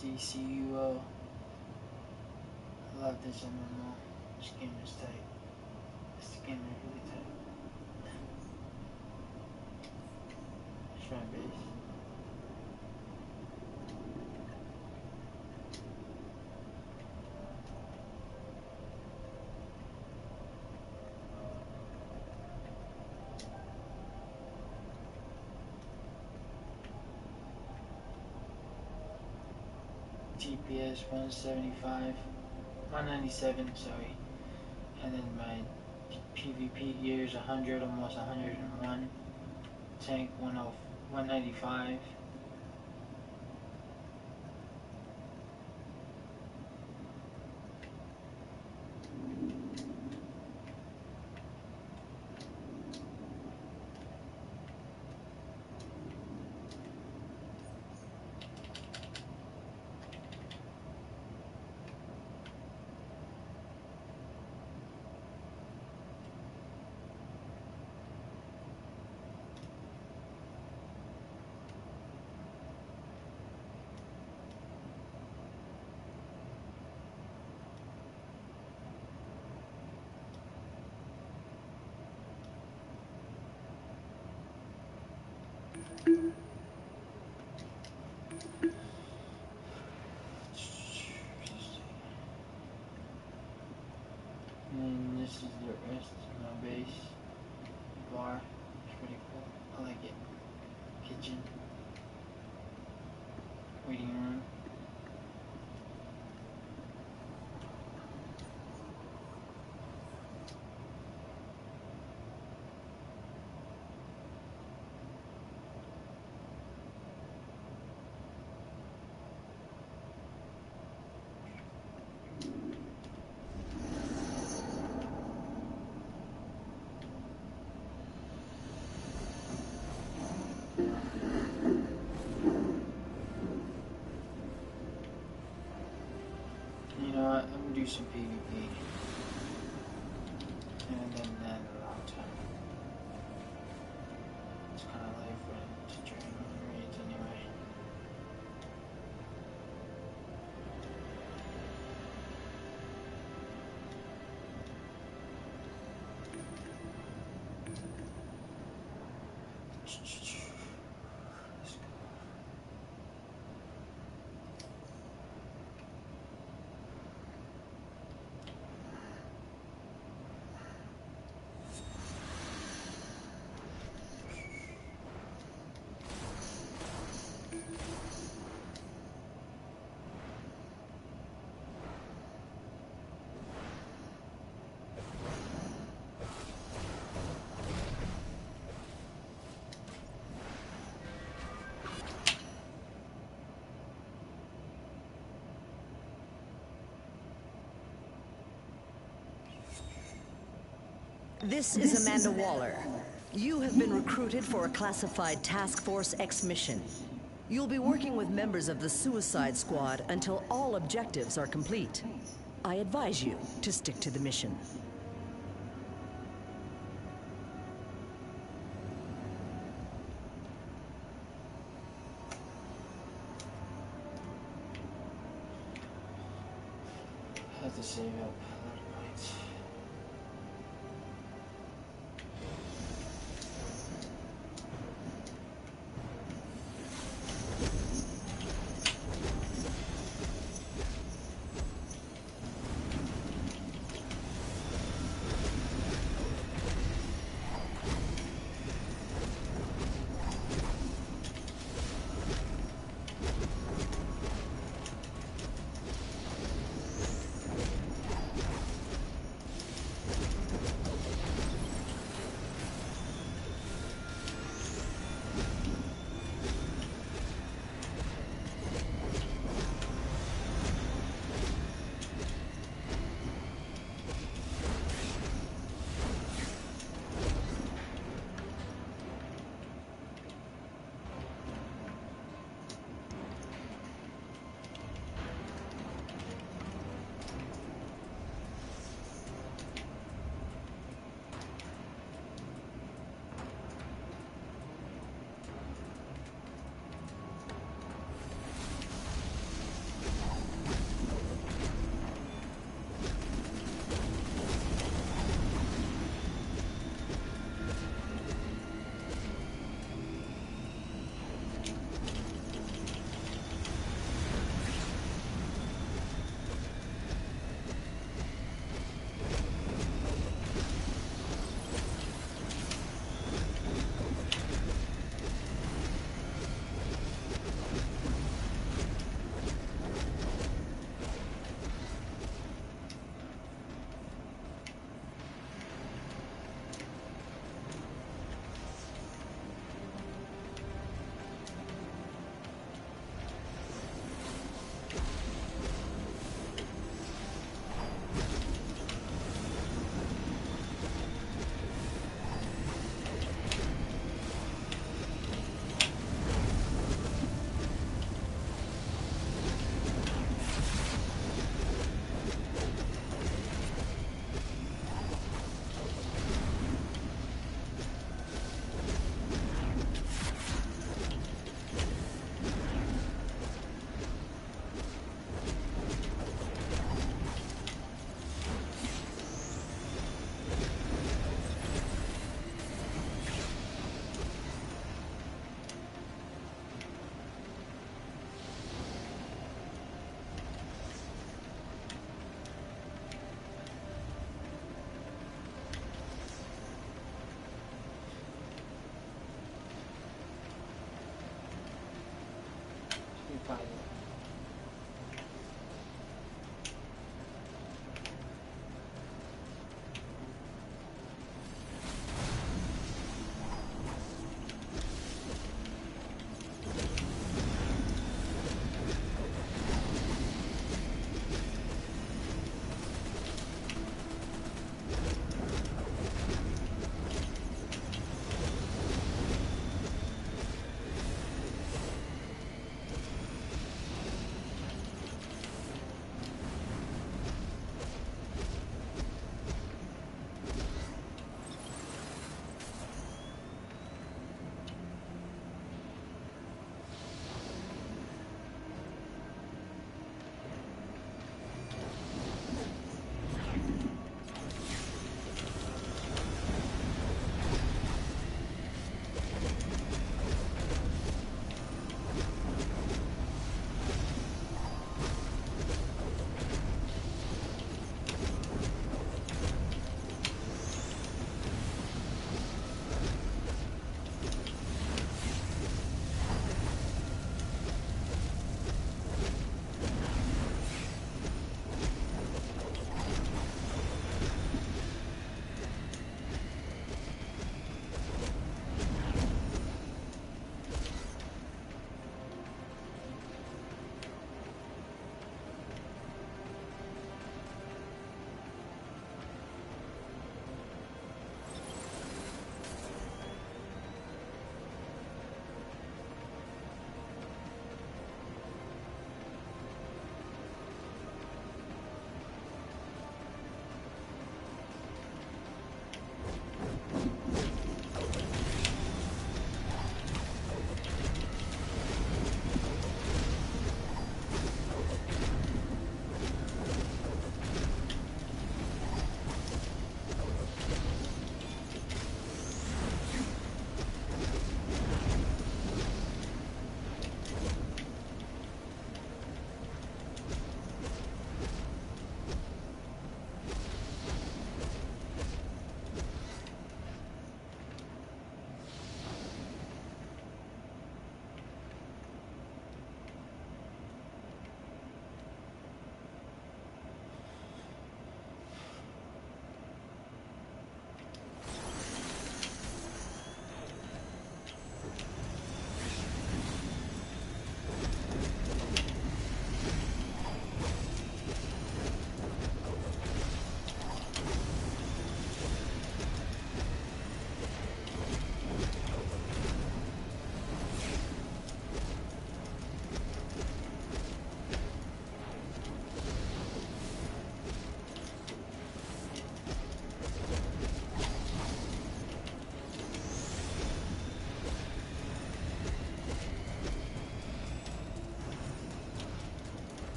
Dcuo. I love this MMO. This game is tight. This game is really tight. Shrine base. TPS 175, 197, sorry. And then my PvP gear is 100, almost 101. Tank 195. And this is the rest of my base. Bar. It's pretty cool. I like it. Kitchen. Waiting room. You know what? I'm gonna do some PvP. And then that in a long time. It's kind of late for it to train on raids anyway. This is Amanda Waller. You have been recruited for a classified Task Force X mission. You'll be working with members of the Suicide Squad until all objectives are complete. I advise you to stick to the mission. I have to save up a lot of points.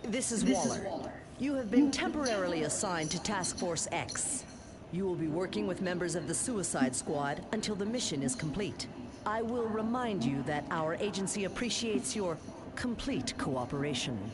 This is Waller. You have been temporarily assigned to Task Force X. You will be working with members of the Suicide Squad until the mission is complete. I will remind you that our agency appreciates your complete cooperation.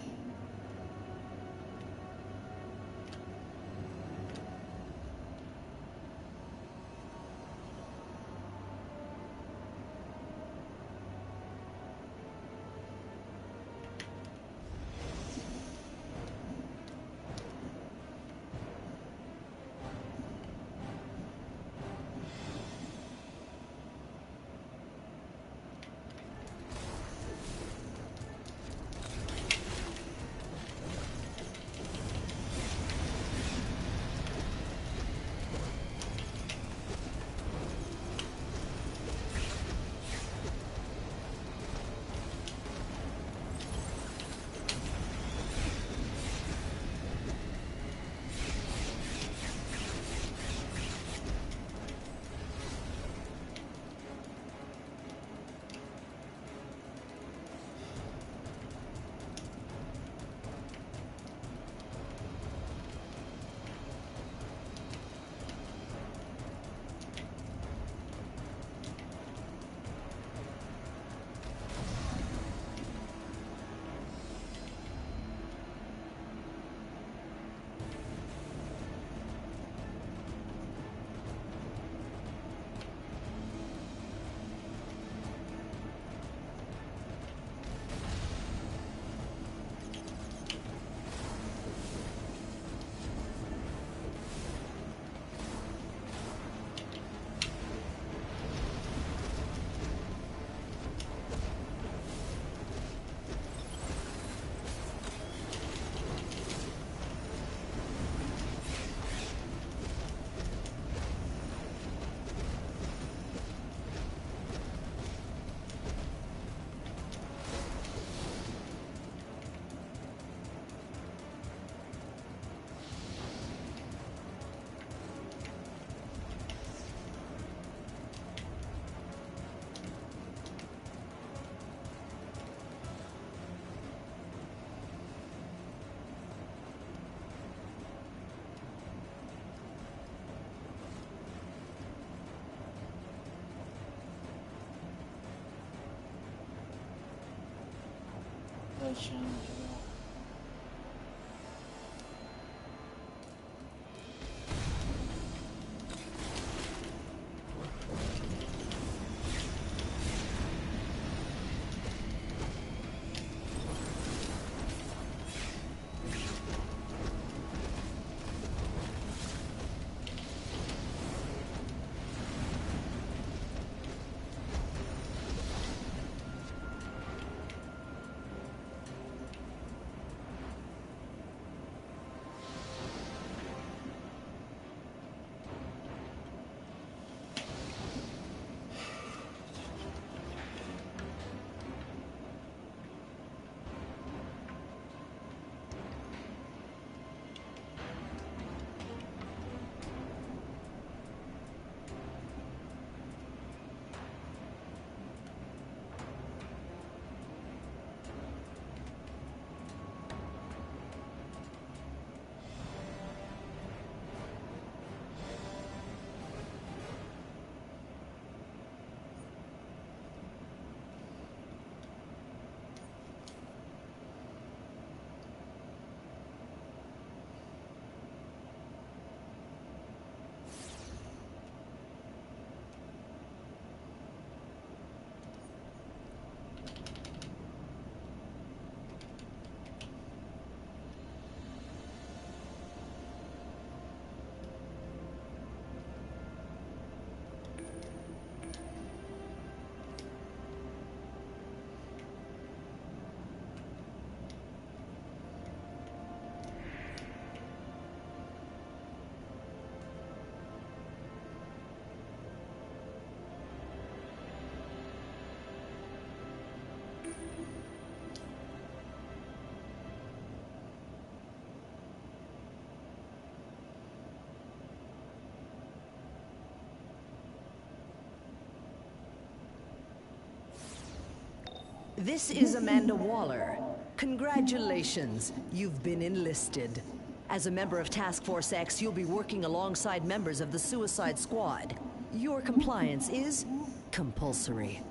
This is Amanda Waller, Congratulations, you've been enlisted. As a member of Task Force X, you'll be working alongside members of the Suicide Squad. Your compliance is compulsory.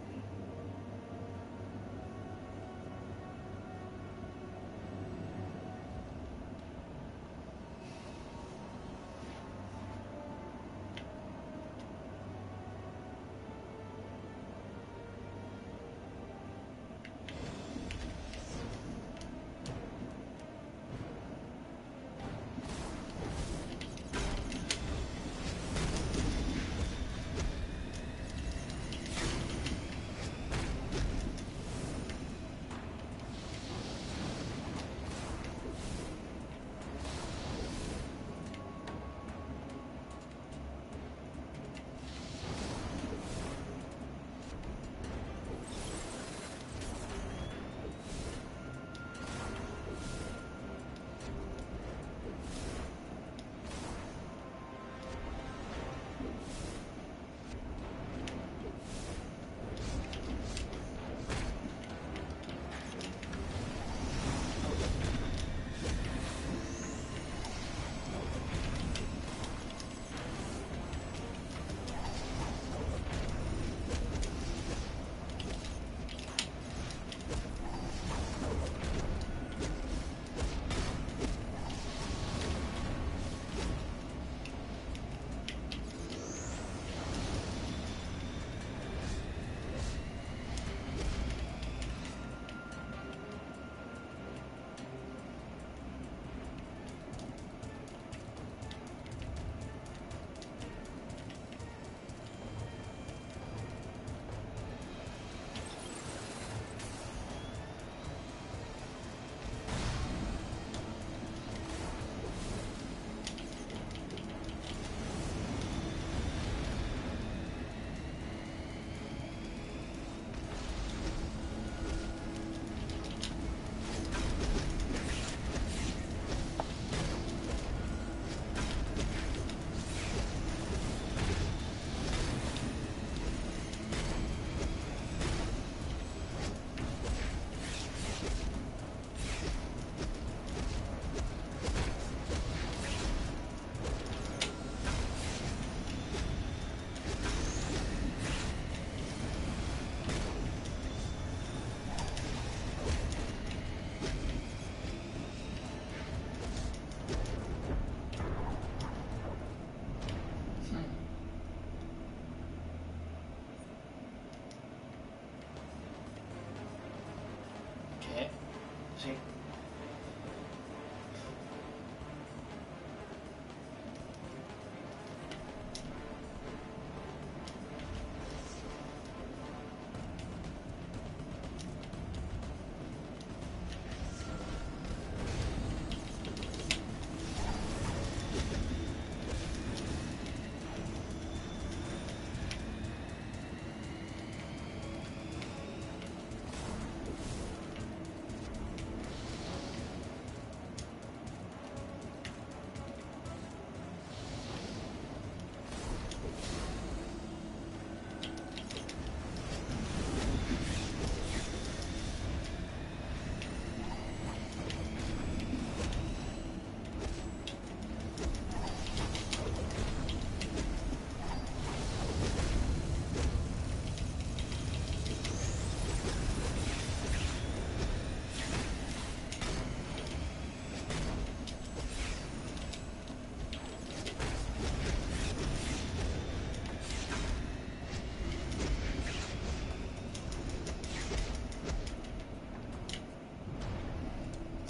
Sí.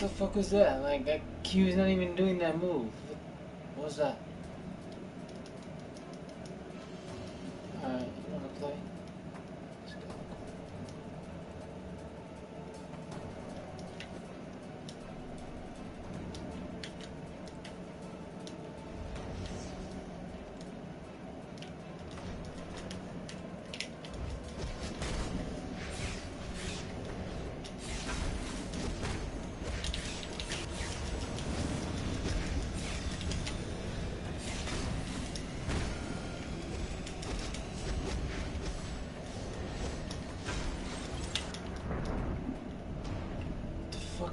What the fuck was that? Like, that Q's not even doing that move. What was that? Alright, you wanna play? Let's go.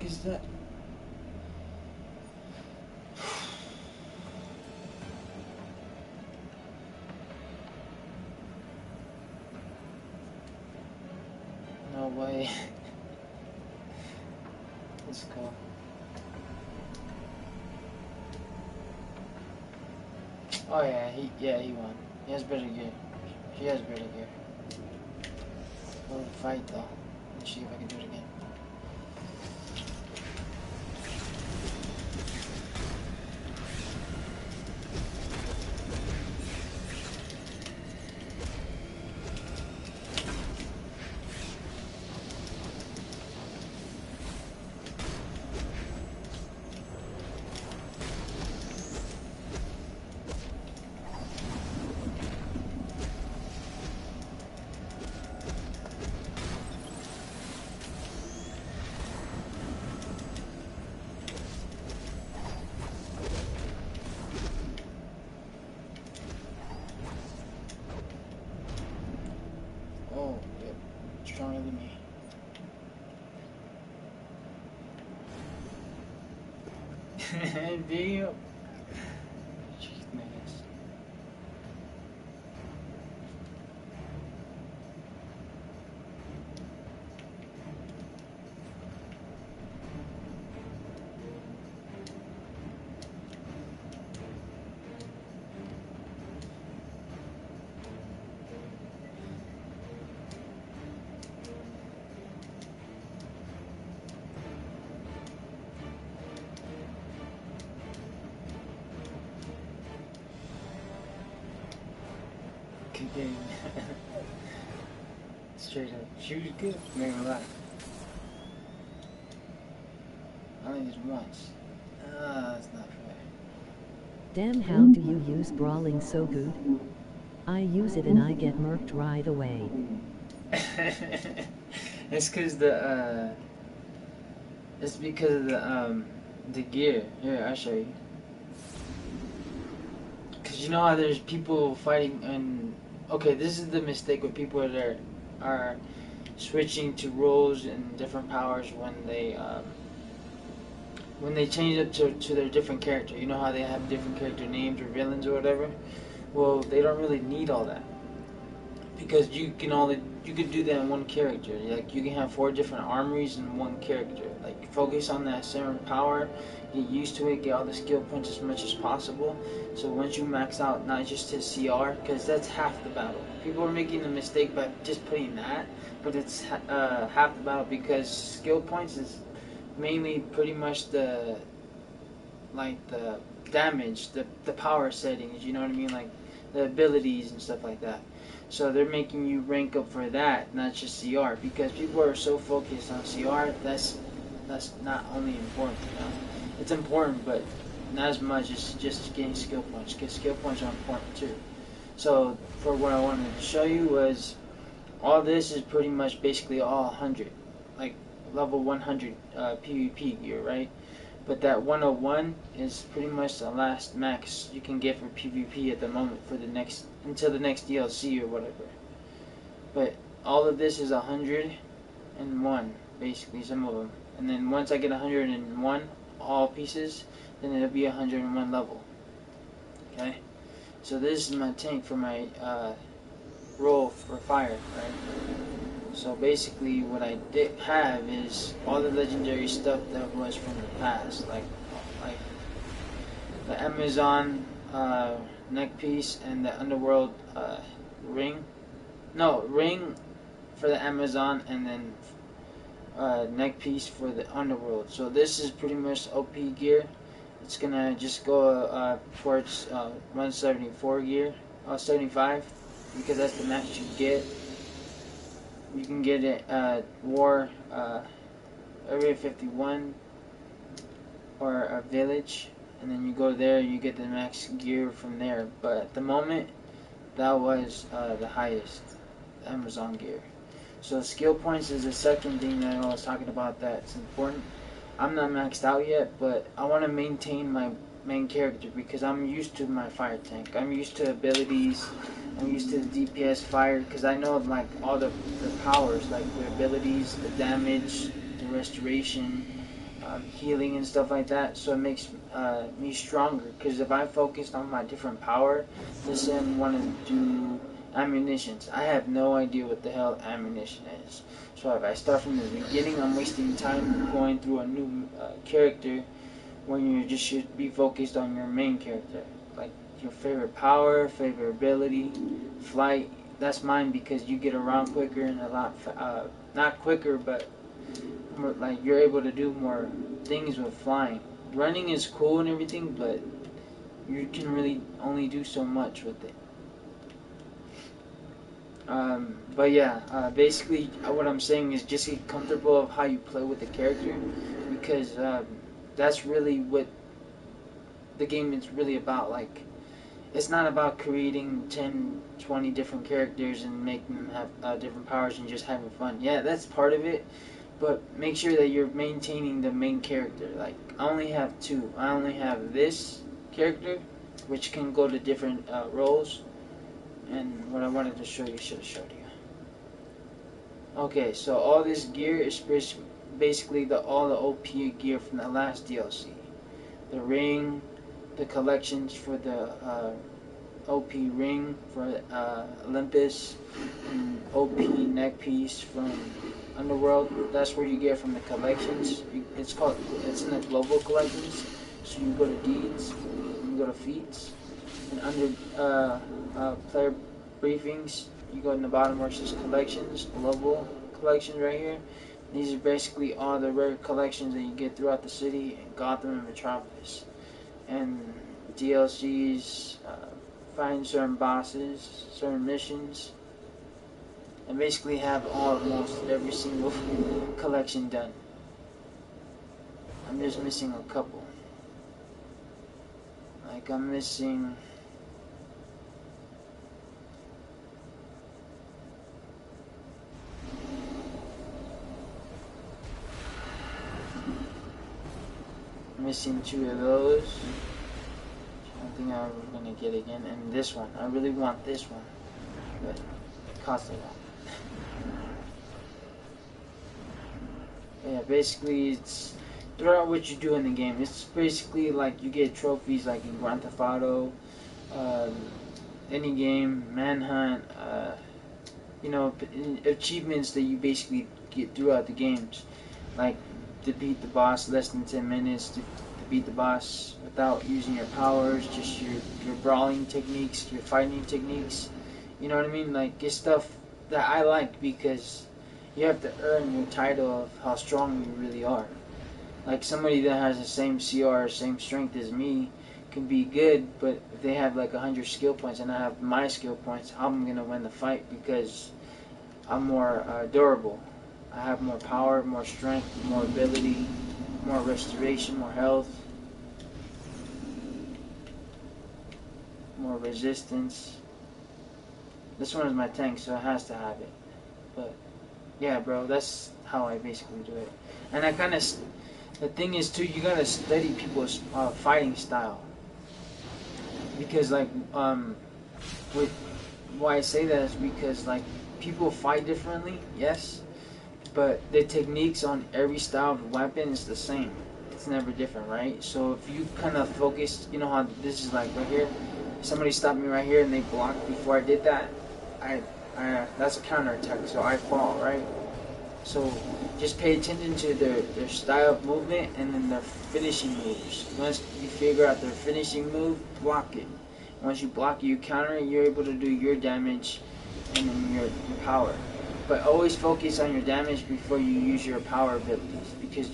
is that? No way. Let's go. Oh yeah, he won. He has better gear. She has better gear. We'll fight though. Let's see if I can do it again. Oh, yep. Stronger than me. Damn. Jeez, man. Good game. Straight up. She was good. Not gonna lie. I only did once. That's not fair. Damn, how do you use brawling so good? I use it and I get murked right away. It's cause it's because of the gear. Here, I'll show you. Cause you know how there's people fighting and okay, this is the mistake with people that are switching to roles and different powers when they change it to their different character. You know how they have different character names or villains or whatever? Well, they don't really need all that. Because you could do that in one character. Like you can have 4 different armories in one character. Like focus on that certain power, get used to it, get all the skill points as much as possible. So once you max out not just his CR, because that's half the battle. People are making the mistake by just putting that, but it's half the battle because skill points is mainly pretty much the damage, the power settings. You know what I mean, like the abilities and stuff like that. So they're making you rank up for that, not just CR, because people are so focused on CR. That's not only important. You know? It's important, but not as much as just getting skill points, because skill points are important too. So for what I wanted to show you was all this is pretty much basically all 100, like level 100 PvP gear, right? But that 101 is pretty much the last max you can get for PvP at the moment for the next until the next DLC or whatever. But all of this is 101 basically, some of them. And then once I get 101 all pieces, then it'll be 101 level. Okay, so this is my tank for my roll for fire, right? So basically what I did have is all the legendary stuff that was from the past, like the Amazon neck piece and the underworld ring. No, ring for the Amazon and then neck piece for the underworld. So this is pretty much OP gear. It's gonna just go towards 174 gear, 75, because that's the max you get. You can get it at War, Area 51, or a village, and then you go there, you get the max gear from there. But at the moment, that was the highest Amazon gear. So skill points is the second thing that I was talking about that's important. I'm not maxed out yet, but I want to maintain my main character because I'm used to my fire tank. I'm used to abilities. I'm used to the DPS fire because I know like all the powers, like the abilities, the damage, the restoration, healing and stuff like that, so it makes me stronger. Because if I focused on my different power, let's say I want to do ammunitions, I have no idea what the hell ammunition is. So if I start from the beginning, I'm wasting time going through a new character when you just should be focused on your main character, like your favorite power, favorite ability, flight. That's mine because you get around quicker and a lot, not quicker, but more, like you're able to do more things with flying. Running is cool and everything, but you can really only do so much with it. But yeah, basically what I'm saying is just get comfortable of how you play with the character, because that's really what the game is really about. Like, it's not about creating 10, 20 different characters and making them have different powers and just having fun. Yeah, that's part of it, but make sure that you're maintaining the main character. Like, I only have two. I only have this character, which can go to different roles, and what I wanted to show you should have showed you. Okay, so all this gear is basically all the OP gear from the last DLC. The ring, the collections for the OP ring for Olympus, and OP neck piece from Underworld. That's where you get from the collections. It's in the global collections. So you go to deeds, you go to feats, and under player briefings, you go in the bottom where it says collections, global collections right here. These are basically all the rare collections that you get throughout the city, Gotham and Metropolis. And DLCs, find certain bosses, certain missions, and basically have almost every single collection done. I'm just missing a couple. Like, I'm missing... missing two of those. I don't think I'm gonna get again. And this one, I really want this one, but it costs a lot. Yeah, basically it's throughout what you do in the game. It's basically like you get trophies like in Grand Theft Auto, any game, Manhunt, you know, achievements that you basically get throughout the games, like to beat the boss less than 10 minutes, to beat the boss without using your powers, just your brawling techniques, your fighting techniques. You know what I mean? Like, it's stuff that I like because you have to earn your title of how strong you really are. Like, somebody that has the same CR, same strength as me can be good, but if they have like 100 skill points and I have my skill points, I'm gonna win the fight because I'm more durable. I have more power, more strength, more ability, more restoration, more health, more resistance. This one is my tank, so it has to have it. But yeah, bro, that's how I basically do it. And I kind of, the thing is too, you gotta study people's fighting style, because like with why I say that is because like people fight differently, yes, but the techniques on every style of weapon is the same. It's never different, right? So if you kind of focus, you know how this is like right here. Somebody stopped me right here and they blocked before I did that. That's a counterattack, so I fall, right? So just pay attention to their style of movement and then their finishing moves. Once you figure out their finishing move, block it. Once you block it, you counter it, you're able to do your damage and then your power. But always focus on your damage before you use your power abilities, because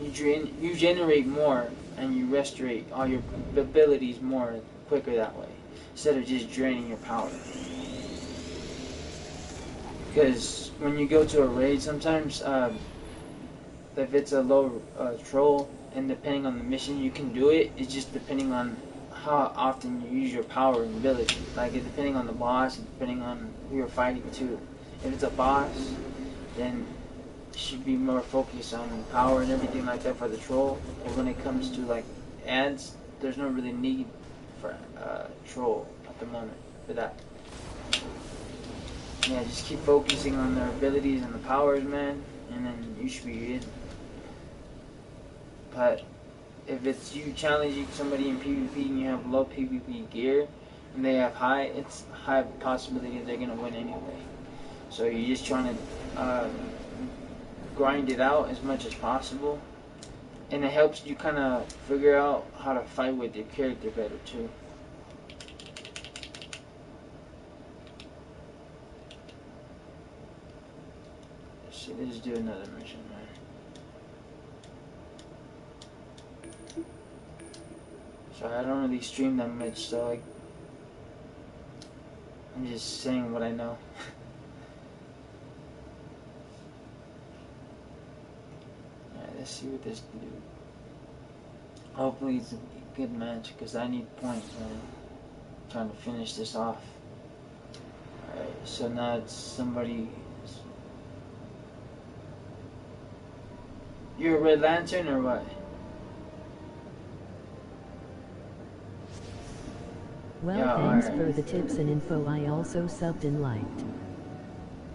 you generate more and you restore all your abilities more quicker that way, instead of just draining your power. Because when you go to a raid, sometimes if it's a low troll, and depending on the mission, you can do it. It's just depending on how often you use your power and ability. Like, it depending on the boss, and depending on who you're fighting too. If it's a boss, then you should be more focused on power and everything like that for the troll. But when it comes to like ads, there's no really need for troll at the moment for that. Yeah, just keep focusing on their abilities and the powers, man, and then you should be in. But if it's you challenging somebody in PvP and you have low PvP gear and they have high, it's high possibility they're gonna win anyway. So you're just trying to grind it out as much as possible, and it helps you kind of figure out how to fight with your character better too. So let's do another mission, man. So I don't really stream that much, so I'm just saying what I know. Alright, let's see what this do. Hopefully it's a good match, because I need points, man. I'm trying to finish this off. Alright, so now it's somebody. You're a Red Lantern or what? Well, Yeah, thanks alright. for the tips and info. I also subbed and liked.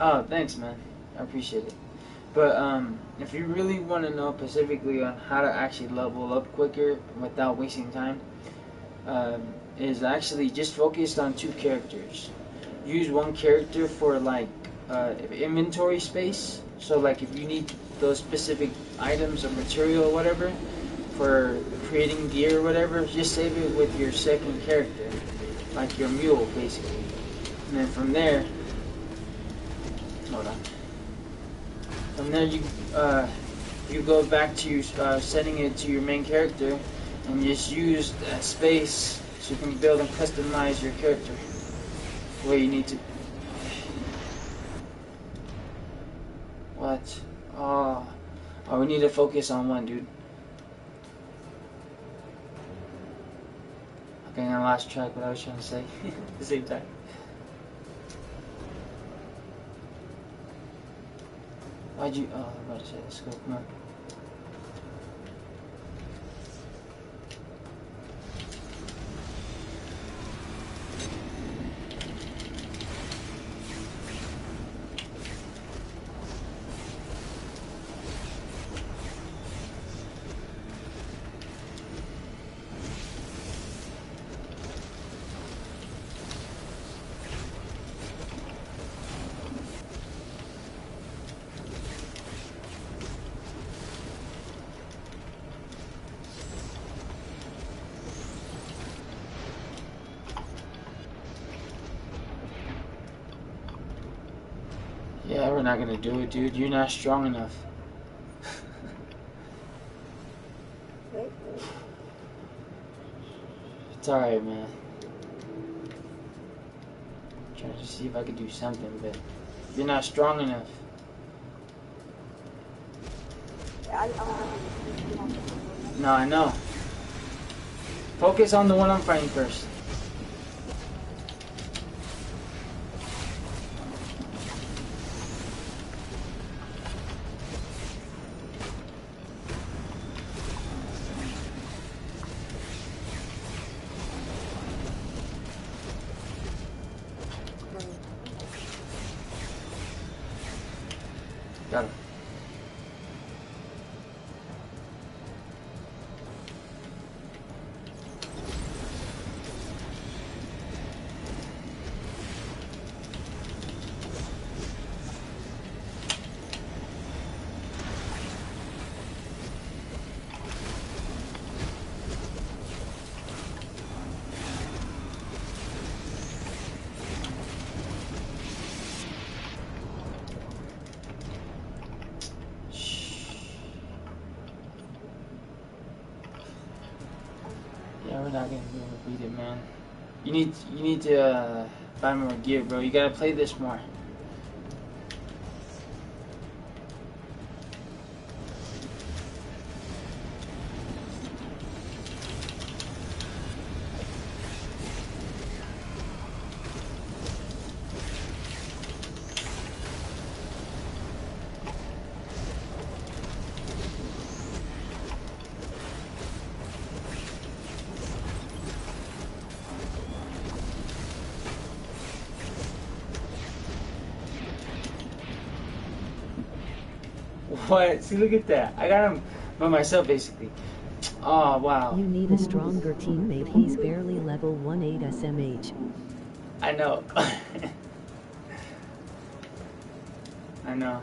Oh, thanks, man. I appreciate it. But if you really want to know specifically on how to actually level up quicker without wasting time, is actually just focused on 2 characters. Use one character for like inventory space. So like if you need those specific items or material or whatever for creating gear or whatever, just save it with your second character, like your mule basically. And then from there, hold on. From there you go back to setting it to your main character and just use that space so you can build and customize your character the way you need to. What? Oh, we need to focus on one, dude. Okay, I lost track what I was trying to say at the same time. Why'd you? Oh, I'm about to say, let's go. Come on. Yeah, we're not gonna do it, dude. You're not strong enough. It's alright, man. I'm trying to see if I could do something, but you're not strong enough. No, I know. Focus on the one I'm fighting first. Got him. Yeah, we're not gonna be able to beat it, man. You need to buy more gear, bro. You gotta play this more. What? See, look at that. I got him by myself, basically. Oh, wow. You need a stronger teammate. He's barely level 1/8 SMH. I know. I know.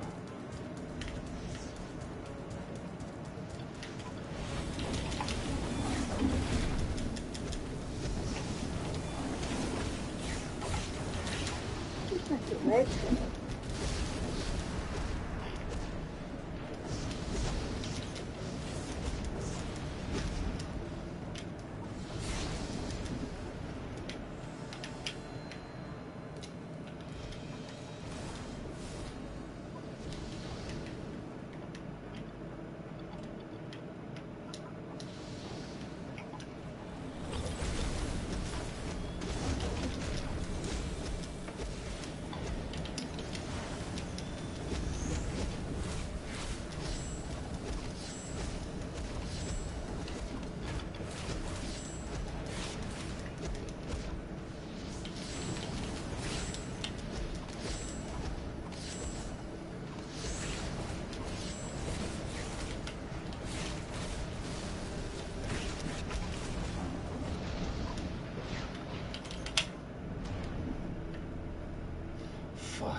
Fuck.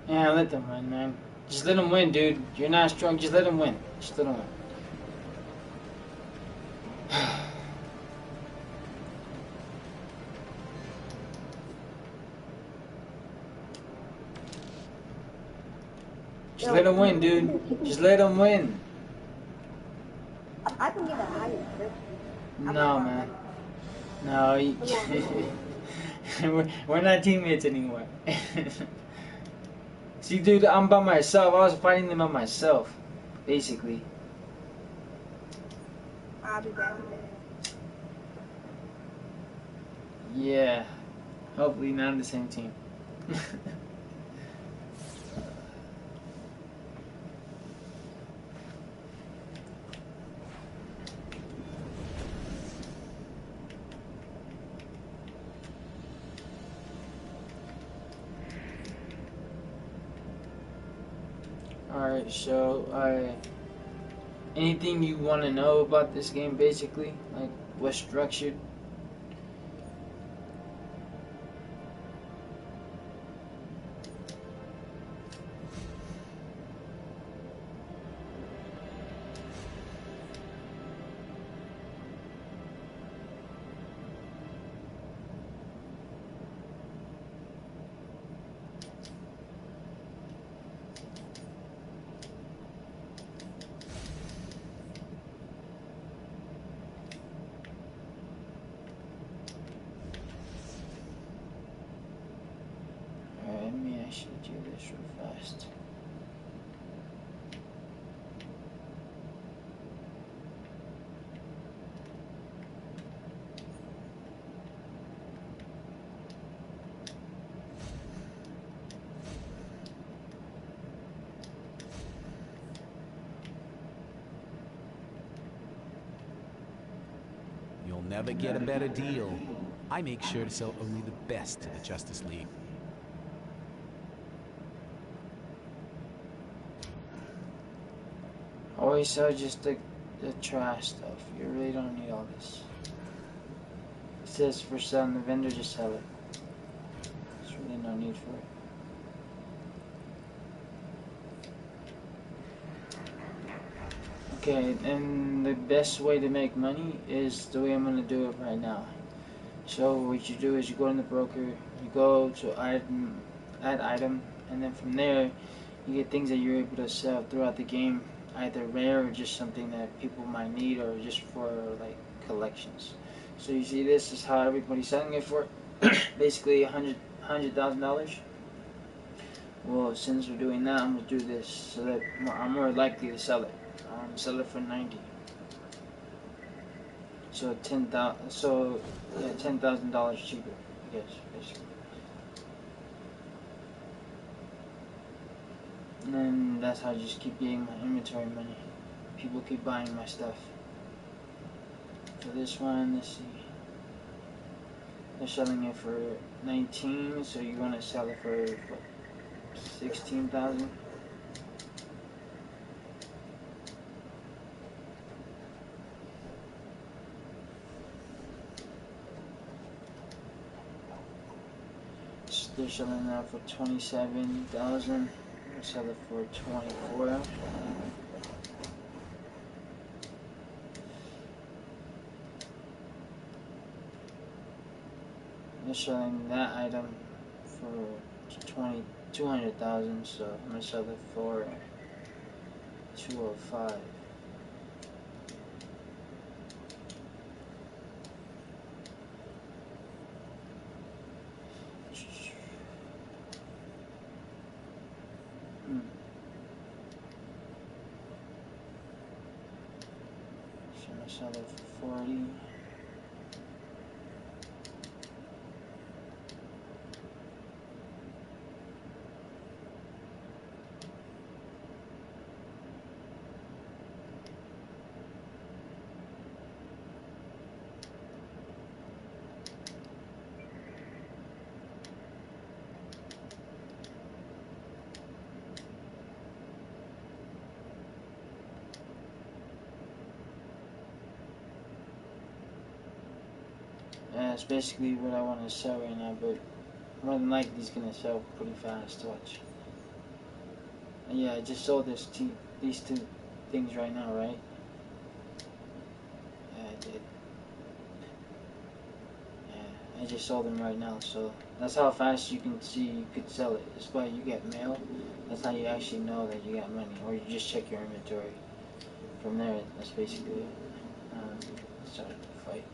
Yeah, let them win, man. Just let them win, dude. You're not strong. Just let them win. Just let them win. Just let them win, dude. Just let them win. I can get a higher grip. No, man. No, we're not teammates anymore. See, dude, I'm by myself. I was fighting them by myself, basically. I'll be back. Yeah. Hopefully not on the same team. Alright, so, anything you want to know about this game, basically? Like, what's structured? Alright, let me actually do this real fast. You'll never get a better deal. I make sure to sell only the best to the Justice League. Always sell just the trash stuff. You really don't need all this. It says for selling the vendor, just sell it. There's really no need for it. Okay, and the best way to make money is the way I'm going to do it right now. So what you do is you go in the broker, you go to add item, and then from there you get things that you're able to sell throughout the game, either rare or just something that people might need or just for like collections. So you see this is how everybody's selling it for basically $100,000. Well, since we're doing that, I'm going to do this so that I'm more likely to sell it. Sell it for 90. So $10,000. So yeah, $10,000 cheaper. I guess basically. And then that's how I just keep getting my inventory money. People keep buying my stuff. For this one, let's see. They're selling it for 19, so you want to sell it for what, 16,000. they're selling that for 27,000. I'm gonna sell it for 24. They're selling that item for 200,000, so I'm gonna sell it for 205. So I'm gonna sell it for 40. That's basically what I want to sell right now, but more than likely it's gonna sell pretty fast. Watch. And yeah, I just sold these two things right now, right? Yeah, I did. Yeah, I just sold them right now, so that's how fast you can see you could sell it. It's why you get mail. That's how you actually know that you got money, or you just check your inventory. From there, that's basically it. Started the fight.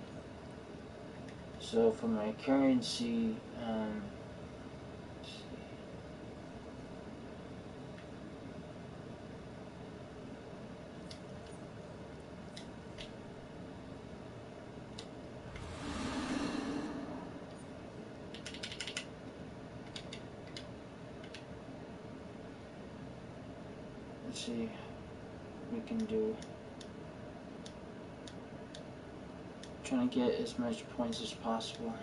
So for my currency, let's see. Let's see what we can do. Trying to get as much points as possible.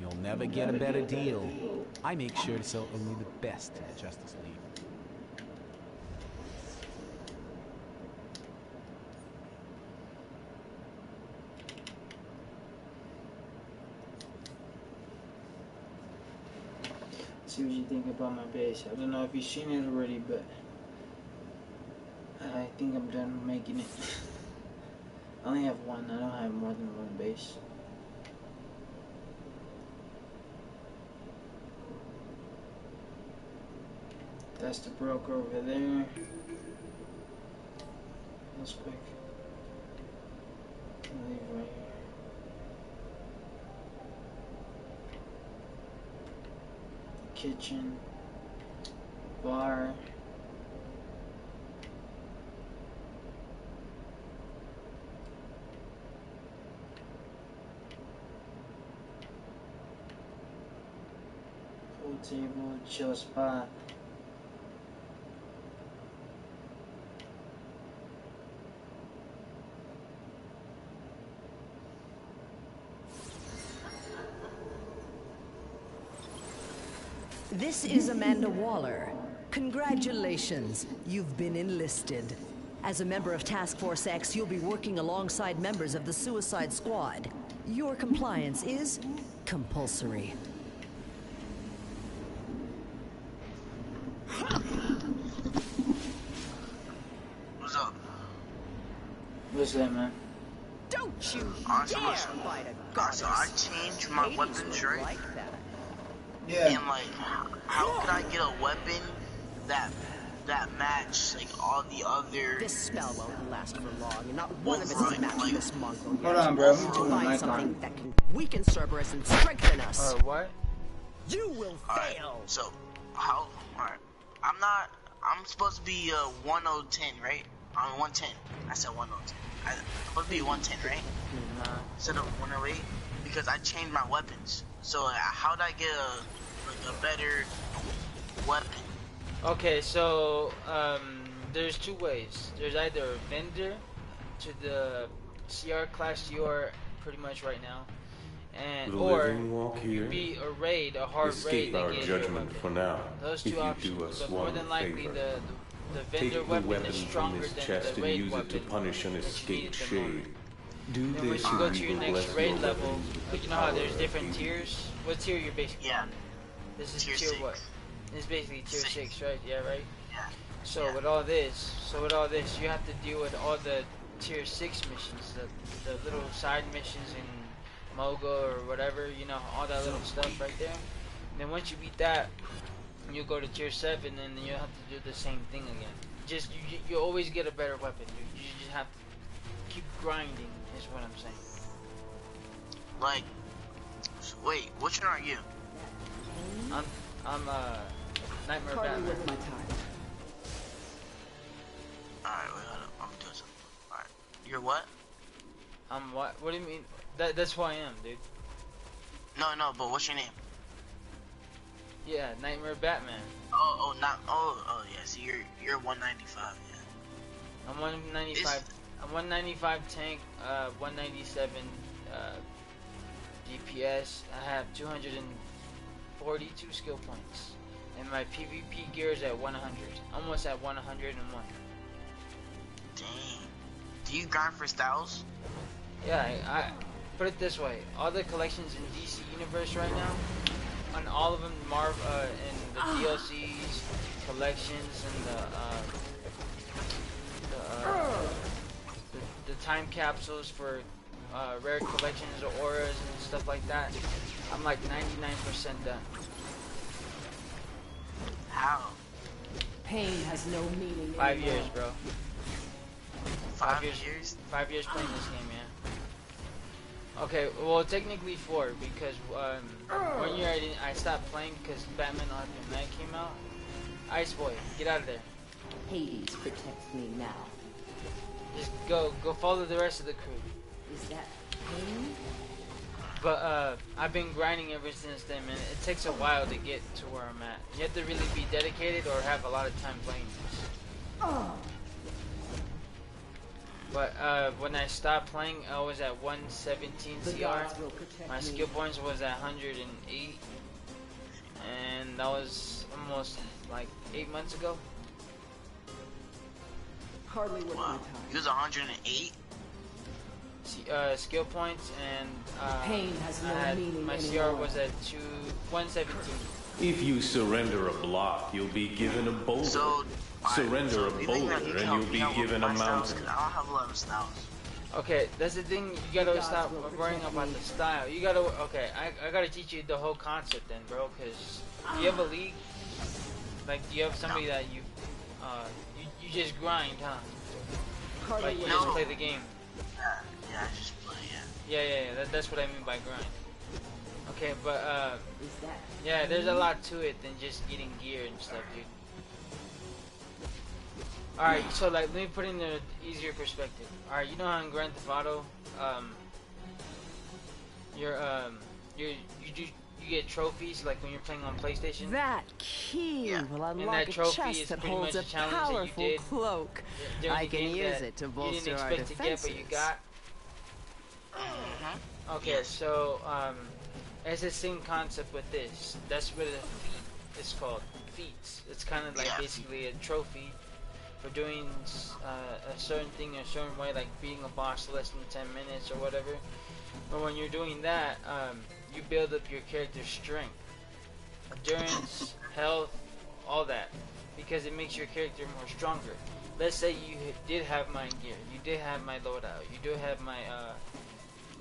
You'll never get a better deal. I make sure to sell only the best at Justice League. See what you think about my base. I don't know if you've seen it already, but I think I'm done making it. I only have one. I don't have more than one base. That's the broker over there. That's quick. I'll leave right here. Kitchen, bar, pool table, chill spot. This is Amanda Waller. Congratulations, you've been enlisted. As a member of Task Force X, you'll be working alongside members of the Suicide Squad. Your compliance is compulsory. What's up? What's that, man? Don't you Awesome, dare awesome. fight a So goddess. I changed my Hades weapons, would right? like that. Yeah. And like, how could I get a weapon that match like all the other? This spell won't last for long, and not one of us Right, has matched like- this Mongol yet. Hold on, bro. We need to Hold on, find mic something on. that can weaken Cerberus and strengthen us. What? You will Alright, fail. so how? Alright, I'm supposed to be 1010, right? I'm 110. I said 110. I'm supposed to be 110, right? Nah. Instead of 108 because I changed my weapons. So how'd I get a better weapon? Okay, so there's two ways. There's either a vendor to the CR class you're pretty much right now, and The or living walk you here. beat a raid, a hard raid Escape that our gets your judgment weapon. for now. Those If two you options, do us but more one than likely favor. the Take vendor the weapon weapon is from stronger this than chest the and raid use it to weapon punish an that you escaped need at the shade. moment. Do Then once this you go and to we your will next bless raid your level, weapons with like the you know how power there's of different Hades. tiers? What tier you're basically Yeah. on? This is Tier tier 6. what? It's basically tier 6, right? Yeah, right? Yeah. So Yeah. with all this, you have to deal with all the tier 6 missions, the little side missions in Moga or whatever, you know, all that little stuff right there. And then once you beat that, you go to tier 7 and then you have to do the same thing again. Just you always get a better weapon. You just have to keep grinding is what I'm saying. Like, wait, which one are you? I'm Knightmare Hardly Batman. worth my time. Alright, wait, hold up. I'm doing something. Alright. You're what? I'm what? What do you mean? That's who I am, dude. No, but what's your name? Yeah, Knightmare Batman. Oh, yeah, so you're 195, yeah. I'm 195. I'm 195 tank, 197 DPS. I have 242 skill points, and my PvP gear is at 100. Almost at 101. Dang. Do you grind for styles? Yeah, I put it this way: all the collections in DC Universe right now, on all of them, and the DLCs, collections, and the time capsules for rare collections or auras and stuff like that. I'm like 99% done. How? Pain has no meaning. 5 years, bro. 5 years? 5 years playing this game, yeah. Okay, well technically 4 because 1 year I stopped playing because Batman Arkham Knight came out. Ice Boy, get out of there. Hades protects me now. Just go follow the rest of the crew. Is that pain? But I've been grinding ever since then, man. It takes a while to get to where I'm at. You have to really be dedicated or have a lot of time playing this. But when I stopped playing, I was at 117 CR. My skill points was at 108, and that was almost like 8 months ago. Hardly worth my Wow. time. You was 108? Skill points, and Pain has no meaning my CR anymore. was at 117. If you surrender a block, you'll be given a boulder. So, Surrender a you think boulder that you and can you'll help be me out with given a my styles? mountain. 'Cause I don't have a lot of styles. Okay, that's the thing. You gotta stop worrying about the style. You gotta. Okay, I gotta teach you the whole concept then, bro. Cause do you have a league? Like, do you have somebody that you just grind, huh? Like you just play the game. Yeah, I just play, yeah. Yeah. That's what I mean by grind. Okay, but Is that yeah, there's a lot to it than just getting gear and stuff, dude. Alright, so like, let me put it in an easier perspective. Alright, you know how in Grand Theft Auto, you get trophies like when you're playing on PlayStation. That key Yeah. will And unlock that a trophy chest is that pretty holds a much a challenge that you powerful did cloak. during I the can game use that it to you bolster didn't our expect to get, but you defenses. got. Okay, Yes. so it's the same concept with this. That's what a feat is called. Feats. It's kind of like Yeah. basically a trophy for doing a certain thing a certain way, like beating a boss less than 10 minutes or whatever. But when you're doing that, you build up your character's strength, endurance, health, all that, because it makes your character more stronger. Let's say you did have my gear, you did have my loadout, you do have my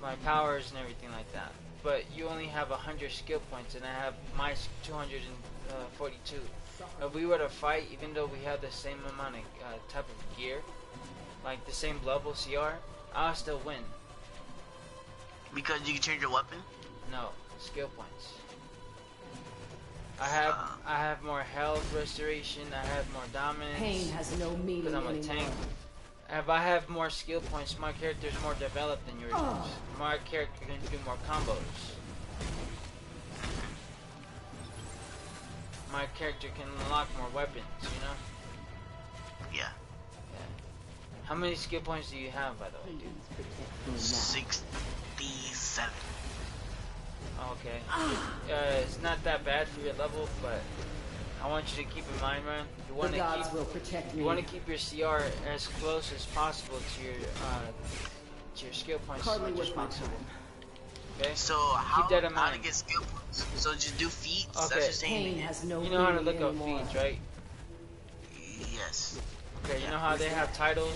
my powers and everything like that, but you only have 100 skill points and I have my 242. If we were to fight, even though we have the same amount of type of gear, like the same level CR, I'll still win. Because you can change your weapon? No, skill points. I have more health restoration, I have more dominance. Pain has no meaning Because I'm a anymore. tank. If I have more skill points, my character is more developed than yours is. My character can do more combos. My character can unlock more weapons, you know? Yeah. How many skill points do you have, by the way, dude? Please protect me now. 67. Okay. It's not that bad for your level, but I want you to keep in mind, man. You want The to gods keep will protect me. you want to keep your CR as close as possible to your skill points. Hardly Just worth my possible. time. Okay. So how Keep that in how to mind. get skill points? So just do feats. Okay. That's just saying. Pain has no You know how to meaning look up anymore. feeds, right? Yes. Okay. You know how they have titles,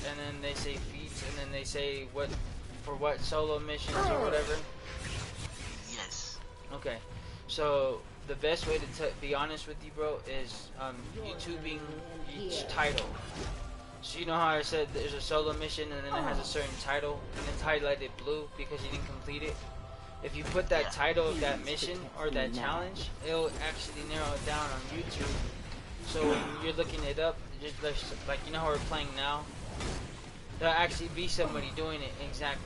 and then they say feats, and then they say what for what solo missions or whatever. Yes. Okay. So the best way to be honest with you, bro, is YouTubing each title. So you know how I said there's a solo mission and then it has a certain title and it's highlighted blue because you didn't complete it? If you put that title of that mission or that challenge, it'll actually narrow it down on YouTube. So when you're looking it up, just like you know how we're playing now, there'll actually be somebody doing it exact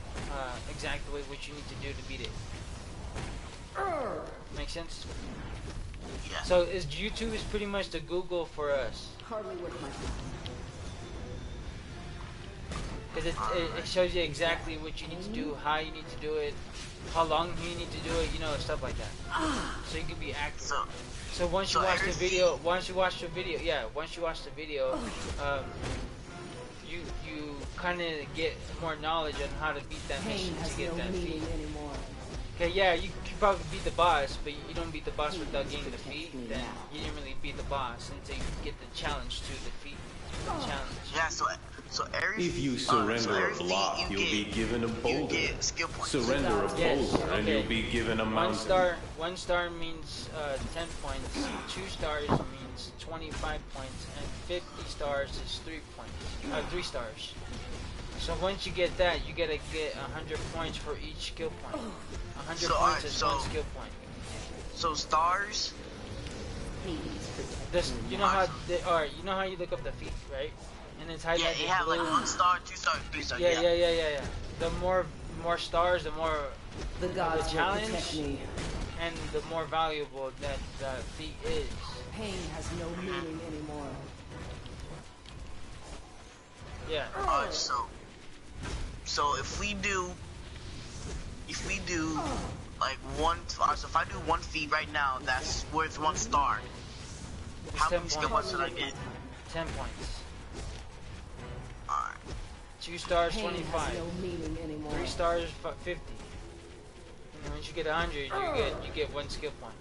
the way what you need to do to beat it. Make sense? Yeah. So YouTube is pretty much the Google for us. Hardly worth my time. Because it shows you exactly what you need to do, how you need to do it, how long you need to do it, you know, stuff like that. So you can be accurate. So once you watch the video, you kind of get more knowledge on how to beat that mission to get that feat. Okay, yeah, you can probably beat the boss, but you don't beat the boss without getting the feat, then you didn't really beat the boss until you get the challenge to defeat the challenge. Yeah, so every If you surrender a block, you'll be given a boulder. Skill points. Surrender a boulder, and you'll be given a mountain. One star means 10 points, 2 stars means 25 points, and 50 stars is 3 stars. So once you get that, you gotta get 100 points for each skill point. 100 points is one skill point. So stars. This, you know how you know how you look up the feat, right? And it's highlighted. Yeah, you have like 1 star, 2 star, 3 star. Yeah. The more stars, the more the gods challenge, will protect me. and the more valuable that feat is. Pain has no meaning anymore. Yeah. So if we do like so if I do 1 feat right now, that's worth 1 star. How many skill points should I get? 10 points. Alright. 2 stars, Pain 25. has no meaning anymore. 3 stars, 50. And once you get 100, you get 1 skill point.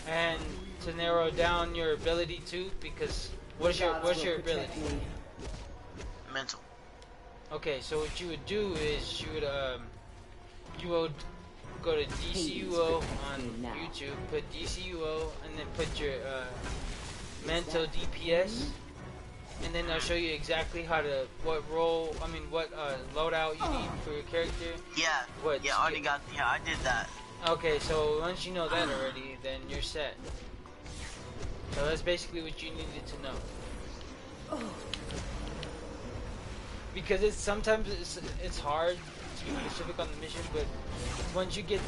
And to narrow down your ability too, because what's your ability? Mental. Okay, so what you would do is you would go to Dcuo on YouTube, put Dcuo, and then put your mental DPS, and then I'll show you exactly what loadout you need for your character. Yeah. I did that. Okay, so once you know that already, then you're set. So that's basically what you needed to know. Because sometimes it's hard to be specific on the mission, but once you get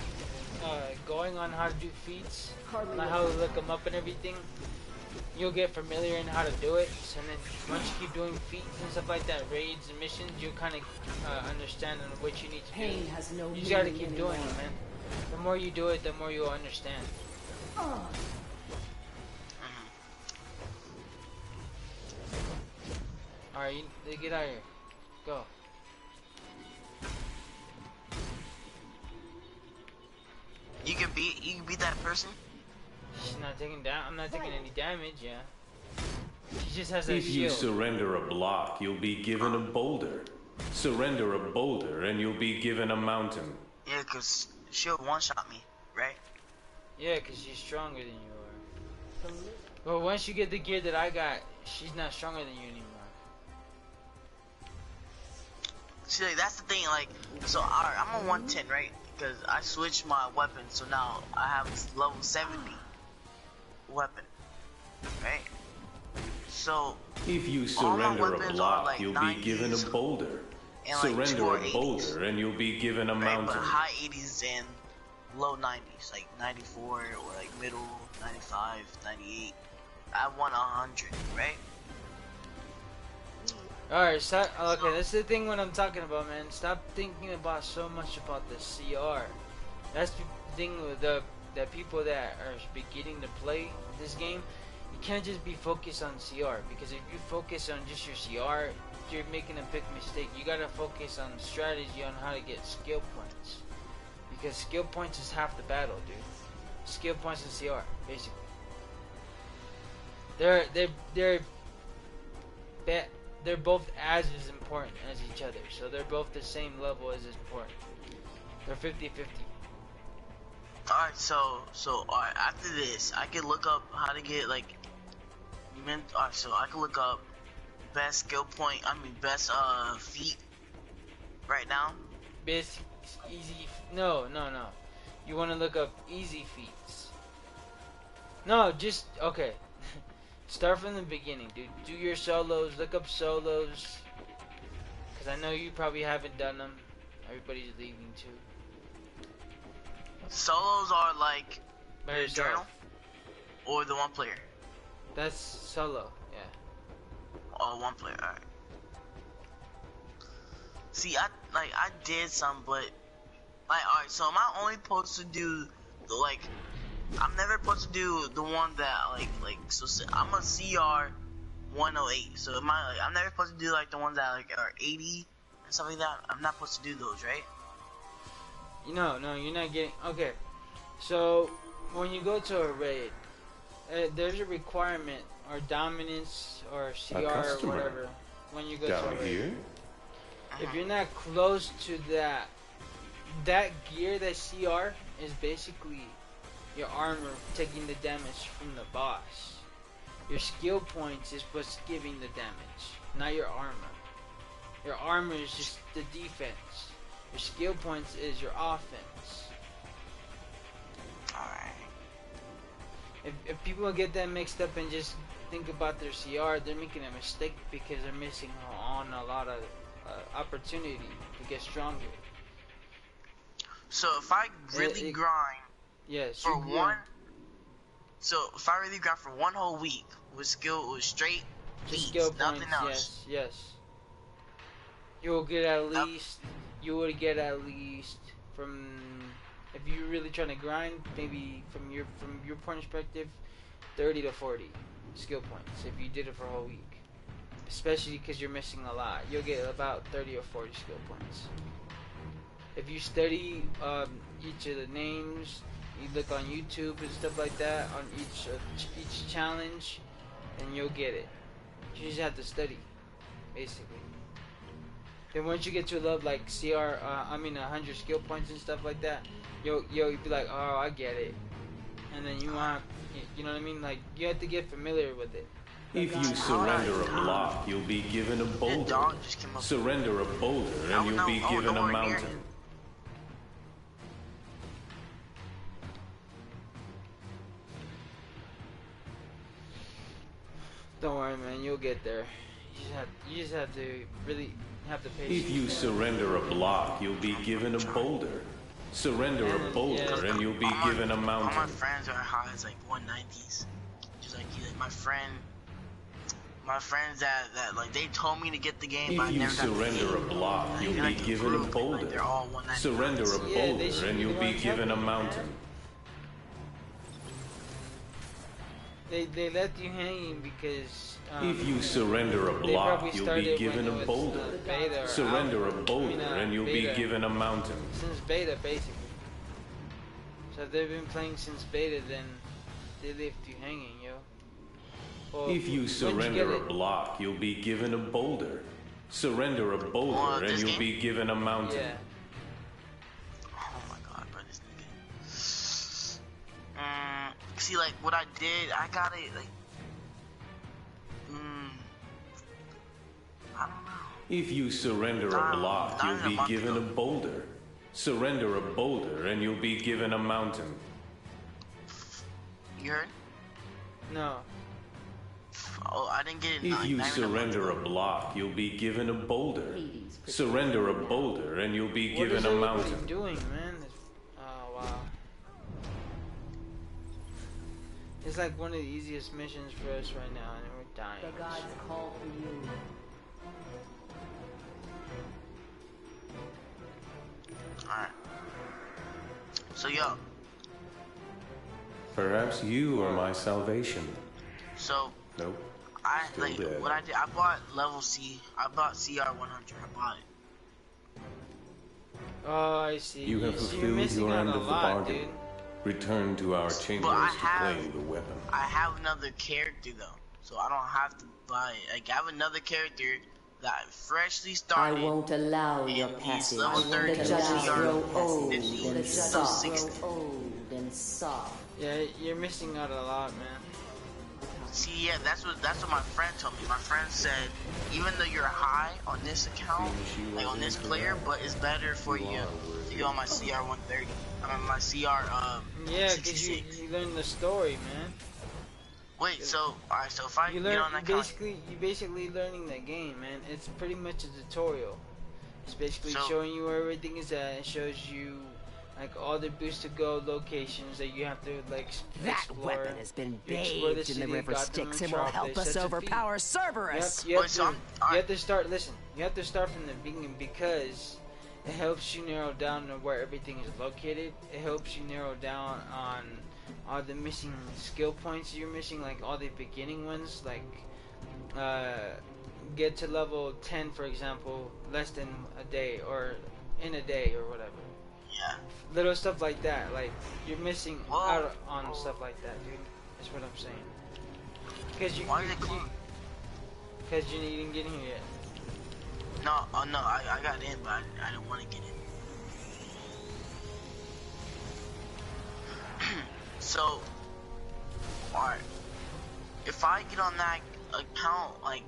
going on how to do feats, and how to look them up and everything, you'll get familiar in how to do it. So then once you keep doing feats and stuff like that, raids and missions, you'll kind of understand what you need to do. You just gotta keep doing it, man. The more you do it, the more you'll understand. Alright, get out of here. Go. You can beat that person? She's not taking down. I'm not taking any damage, yeah. She just has a If shield. you surrender a block, you'll be given a boulder. Surrender a boulder, and you'll be given a mountain. Yeah, cause she'll one-shot me, right? Yeah, cause she's stronger than you are. But once you get the gear that I got, she's not stronger than you anymore. See, like, that's the thing, like, so I'm on 110, right? Because I switched my weapon, so now I have level 70 weapon, right? So if you surrender a block, like you'll be given a boulder. Surrender a boulder, and you'll be given a mountain. But high 80s and low 90s, like 94 or like middle 95, 98. I want 100, right? Alright, stop. Okay, that's the thing what I'm talking about, man. Stop thinking about so much about the CR. That's the thing with the people that are beginning to play this game. You can't just be focused on CR, because if you focus on just your CR, you're making a big mistake. You gotta focus on strategy, on how to get skill points, because skill points is half the battle, dude. Skill points and CR, basically. They're both as important as each other, so they're both the same level as important. They're 50-50. Alright, so alright, after this, I can look up how to get like alright, so I can look up best skill point, best feat right now. Best easy, no. You wanna look up easy feats. No, just, okay. Start from the beginning, dude. Do your solos, look up solos. Cause I know you probably haven't done them. Everybody's leaving too. Solos are like the journal or the one player. That's solo, yeah. Oh, one player, alright. See, I did some, but like, alright, so am I only supposed to do the, like, I'm never supposed to do the one that so I'm a CR 108, so I'm never supposed to do like the ones that like are 80 and stuff like that. I'm not supposed to do those, right? No, you're not getting. Okay, so when you go to a raid, there's a requirement or dominance or CR or whatever when you go to a raid. Here? If you're not close to that gear, that CR is basically your armor taking the damage from the boss. Your skill points is what's giving the damage, not your armor. Your armor is just the defense. Your skill points is your offense. Alright. If people get that mixed up and just think about their CR, they're making a mistake because they're missing on a lot of opportunity to get stronger. So if I really grind, yes, for one. So if I really grind for one whole week with straight feats, nothing else. Yes. You will get at least. You would get at least from, if you're really trying to grind, maybe from your point perspective, 30 to 40 skill points if you did it for a whole week. Especially because you're missing a lot, you'll get about 30 or 40 skill points. If you study each of the names, you look on YouTube and stuff like that on each challenge, and you'll get it. You just have to study, basically. Then once you get to a level like 100 skill points and stuff like that, you'll be like, oh, I get it. And then you know what I mean? Like, you have to get familiar with it. If you surrender a block, you'll be given a boulder. Surrender a boulder, and you'll be given a mountain. Don't worry, man. You'll get there. You just have to really have the patience. If you surrender a block, you'll be given a boulder. Surrender a boulder, and you'll be given a mountain. All my friends are high as like 190s. Just like my friends that like they told me to get the game. If you surrender a block, you'll be given a boulder. Surrender a boulder, and you'll be given a mountain. They left you hanging because if you surrender a block, you'll be given a boulder. Surrender a boulder, and you'll be given a mountain. Since beta, basically. So if they've been playing since beta, then they left you hanging, yo. Well, if you surrender a block, you'll be given a boulder. Surrender a boulder, and you'll be given a mountain. Yeah. Oh my god, bro, this nigga. See, like, what I did, I got it, like, I don't know. If you surrender a block, you'll be given a boulder. Surrender a boulder, and you'll be given a mountain. You heard? No. Oh, I didn't get it. If you surrender a block, you'll be given a boulder. Surrender a boulder, and you'll be given a mountain. What are you doing, man? Oh, wow. It's like one of the easiest missions for us right now, and we're dying. The gods call for you. Alright. So yo. Perhaps you are my salvation. So. Nope. What I did, I bought level C. I bought CR 100. I bought it. Oh, I see. You have fulfilled your end of the bargain. Dude. Return to our chambers to claim the weapon. I have another character though, so I don't have to buy it. Like, I have another character that I freshly started. I won't allow your passage. Level 30 The judges grow old 50, and soft. 60. Yeah, you're missing out a lot, man. See, yeah, that's what my friend told me. My friend said, even though you're high on this account, like on this player, but it's better for you to go on my CR 130. I mean, my CR yeah, because you learn the story, man. Wait, so alright, so if I get on that you basically learning the game, man. It's pretty much a tutorial. It's basically showing you where everything is at. It shows you like all the boost to go locations that you have to like explore. That weapon has been bathed in the river Styx and will help us overpower Cerberus. You have to start. Listen, you have to start from the beginning because it helps you narrow down to where everything is located. It helps you narrow down on all the missing skill points you're missing, like all the beginning ones, like get to level 10, for example, less than a day or in a day or whatever. Yeah. Little stuff like that, like you're missing out on stuff like that, dude. That's what I'm saying. Because you didn't get in here yet. No, no, I got in, but I didn't want to get in. So, alright. If I get on that account, like,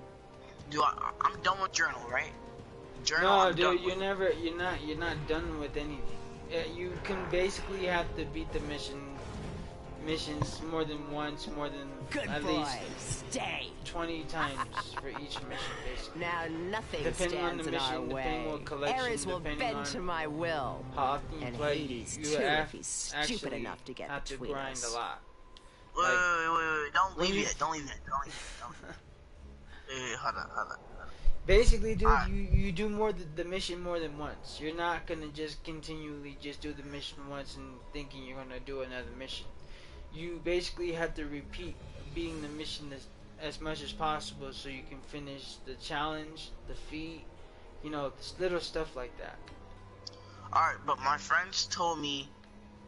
I'm done with journal, right? Journal. No, dude, you're not done with anything. You can basically have to beat the missions more than once, more than at least 20 times for each mission, basically. Now nothing depending on the stands mission, in our way. depending on what collection, Ares will bend to my will. How often you and play, Hades you too, if he's stupid enough to get have to between grind us. a lot. Wait, don't leave it, don't leave it. Wait, hold on. Basically, dude, you do the mission more than once. You're not gonna just continually just do the mission once and thinking you're gonna do another mission. You basically have to repeat beating the mission as much as possible so you can finish the challenge, the feat, you know, little stuff like that. Alright, but my friends told me,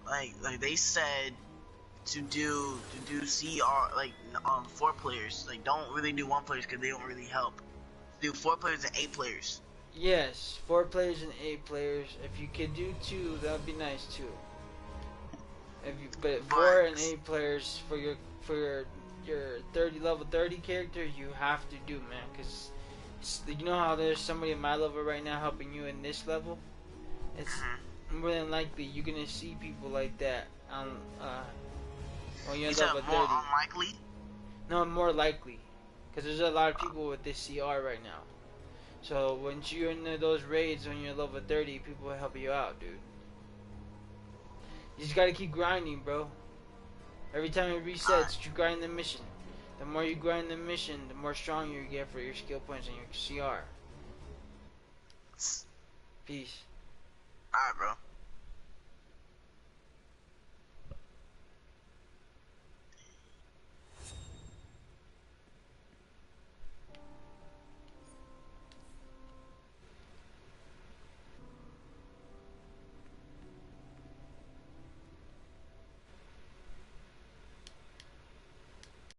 like they said to do CR, like 4 players. Like, don't really do 1 players because they don't really help. Do 4 players and 8 players. Yes, 4 players and 8 players. If you could do 2, that would be nice too. But 4 and 8 players for your level 30 character, you have to do, man. Cause you know how there's somebody at my level right now helping you in this level. It's more than likely you're gonna see people like that when you're level 30. More unlikely? No, more likely. Because there's a lot of people with this CR right now. So once you're in those raids when you're level 30, people will help you out, dude. You just gotta keep grinding, bro. Every time it resets, you grind the mission. The more you grind the mission, the more strong you get for your skill points and your CR. Peace.